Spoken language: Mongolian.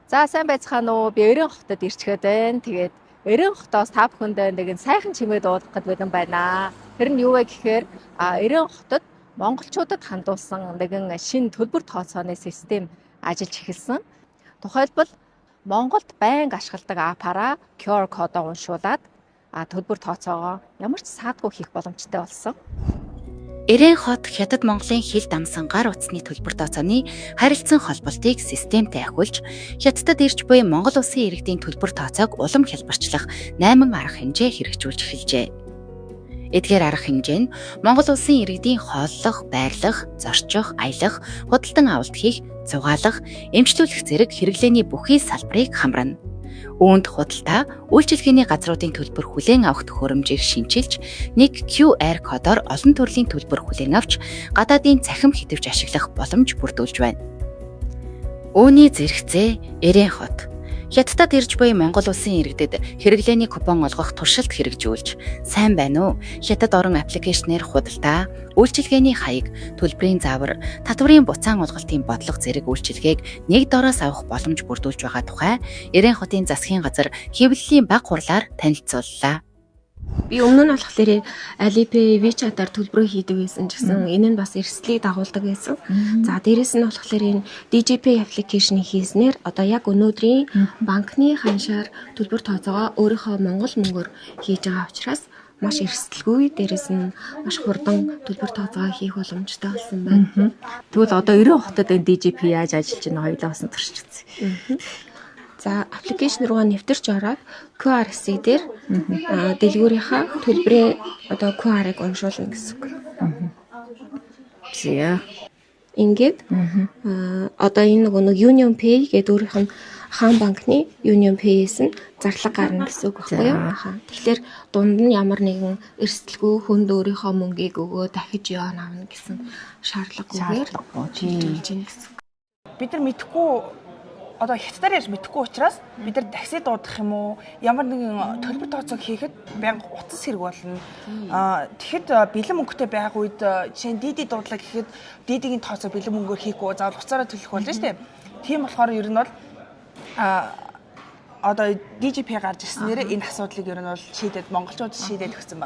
За сайн байцгаана уу? Би Өрийн хотод ирчгээд байна. Тэгээд Өрийн хотоос та бүхэндээ нэгэн сайхан чимээ дуулгах гэдэг байна. Тэр нь юу вэ гэхээр Өрийн хотод монголчуудад хандуулсан нэгэн шинэ төлбөр тооцооны систем ажиллаж эхэлсэн. Тухайлбал Монголд байнга ашигладаг аппараа QR кодоо уншуулад төлбөр тооцоогоо ямар ч саадгүй хийх боломжтой болсон. Өрийн хот Хятад Монголын хил дамсан гар утасны төлбөр тооцооны харилцан холболтыг системтэй ахиулж, Хятадд ирж буй Монгол улсын иргэдийн төлбөр тооцоог улам хялбарчлах 8 арга хэмжээ хэрэгжүүлж эхэлжээ. Эдгээр арга хэмжээ нь Монгол улсын иргэдийн хооллох, байрлах, зорчих, аялах, худалдан авалт хийх, зугаалах, эмчлүүлэх зэрэг хэрэглээний бүхий салбарыг хамрана. Үүнд худалдаа, үйлчилгээний газруудын төлбөр хүлээн авах төхөөрөмжийг шинчилж, нэг QR кодоор олон төрлийн төлбөр хүлээн авч, гадаадын цахим хэтвж ашиглах боломж бүрдүүлж байна. Үүний зэрэгцээ Өрийн хот Хятадд ирж буй Монгол улсын иргэдэд хэрэглээний купон олгох туршилт хэрэгжүүлж, сайн байна уу? Хятад орон аппликейшнээр худалдаа, үйлчилгээний хаяг, төлбөрийн заавар, татварын буцаан олголтын бодлого зэрэг үйлчилгээг нэг дороос авах боломж бүрдүүлж байгаа тухай Өрийн хотын засгийн газар хэвлэлийн бага хурлаар танилцууллаа. Би өмнө нь болохоор Alipay, WeChat-аар төлбөрөө хийдэг байсан ч гэсэн энэ нь бас эрсдлийг дагуулдаг байсан. За дээрэс нь болохоор энэ DigiPay аппликейшнийг хийснээр одоо яг өнөөдрийн банкны ханшаар төлбөр тооцоогоо өөрийнхөө монгол мөнгөөр хийж байгаа учраас маш эрсдэлгүй, дээрэс нь маш хурдан төлбөр тооцоогоо хийх боломжтой болсон байна. Тэгвэл одоо Өрийн хотод энэ DigiPay яаж ажиллаж байна хоёулаа бас туршиж үзье. За аппликейшн руугаа нэвтэрч ороод QR хэсэг дээр дэлгүүрийнхаа төлбөрийн одоо QR-ыг уншуулна гэсэн үг. За. Ингээд одоо энэ нэг Union Pay гэдэг өөрийнх нь хаан банкны Union Pay-с нь зарлага гарна гэсэн үг байхгүй юу? Тэгэхээр дунд нь ямар нэгэн эрсдэлгүй хүнд өөрийнхөө мөнгийг өгөө дахиж яваа авна гэсэн шаардлагагүйгээр хийж гин гэсэн. Бид нар мэдхгүй одоо хятадаар яаж мэдхгүй учраас бид нар такси дуудах юм уу, ямар нэгэн төлбөр тооцоог хийхэд байнга утас хэрэг болно. Тэгэхэд бэлэн мөнгөтэй байх үед жишээ нь DD дуудлаа гэхэд DD-ийн тооцоо бэлэн мөнгөөр хийхгүй заавал уцаараа төлөх болно шүү дээ. Тийм болохоор ер нь бол одоо DigiPay гарч ирснээр энэ асуудлыг ер нь бол шийдээд монголчууд шийдээд өгсөн байгаа.